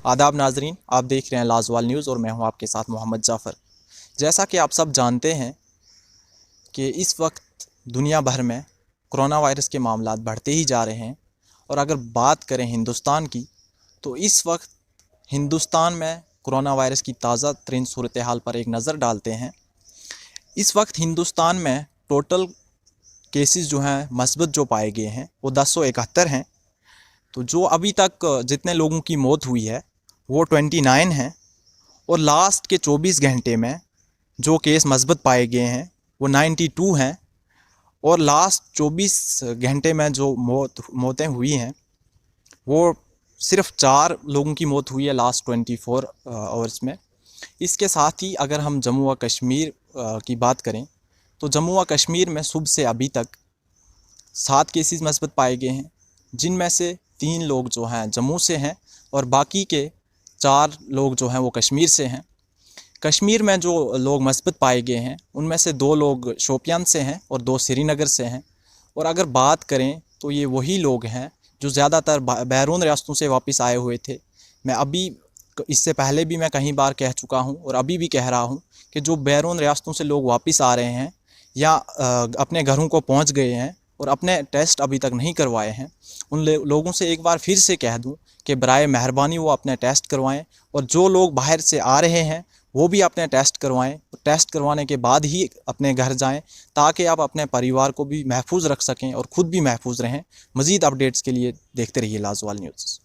आदाब नाजरीन, आप देख रहे हैं लाजवाल न्यूज़ और मैं हूं आपके साथ मोहम्मद जाफ़र। जैसा कि आप सब जानते हैं कि इस वक्त दुनिया भर में कोरोना वायरस के मामलात बढ़ते ही जा रहे हैं। और अगर बात करें हिंदुस्तान की, तो इस वक्त हिंदुस्तान में कोरोना वायरस की ताज़ा तरीन सूरत हाल पर एक नज़र डालते हैं। इस वक्त हिंदुस्तान में टोटल केसेस जो हैं मस्बत जो पाए गए हैं वो 1071 हैं। तो जो अभी तक जितने लोगों की मौत हुई है वो 29 हैं। और लास्ट के 24 घंटे में जो केस मस्बत पाए गए हैं वो 92 हैं। और लास्ट 24 घंटे में जो मौतें हुई हैं वो सिर्फ 4 लोगों की मौत हुई है लास्ट 24 आवर्स में। इसके साथ ही अगर हम जम्मू व कश्मीर की बात करें, तो जम्मू व कश्मीर में सुबह से अभी तक 7 केसेस मस्बत पाए गए हैं, जिनमें से 3 लोग जो हैं जम्मू से हैं और बाकी के 4 लोग जो हैं वो कश्मीर से हैं। कश्मीर में जो लोग मस्बत पाए गए हैं उनमें से 2 लोग शोपियान से हैं और 2 श्रीनगर से हैं। और अगर बात करें तो ये वही लोग हैं जो ज़्यादातर बैरून रियासतों से वापस आए हुए थे। मैं अभी इससे पहले भी मैं कई बार कह चुका हूँ और अभी भी कह रहा हूँ कि जो बैरून रियासतों से लोग वापस आ रहे हैं या अपने घरों को पहुँच गए हैं और अपने टेस्ट अभी तक नहीं करवाए हैं, उन लोगों से एक बार फिर से कह दूं कि बराए मेहरबानी वो अपने टेस्ट करवाएं। और जो लोग बाहर से आ रहे हैं वो भी अपने टेस्ट करवाएं। टेस्ट करवाने के बाद ही अपने घर जाएं, ताकि आप अपने परिवार को भी महफूज रख सकें और ख़ुद भी महफूज रहें। मज़ीद अपडेट्स के लिए देखते रहिए लाजवाल न्यूज़।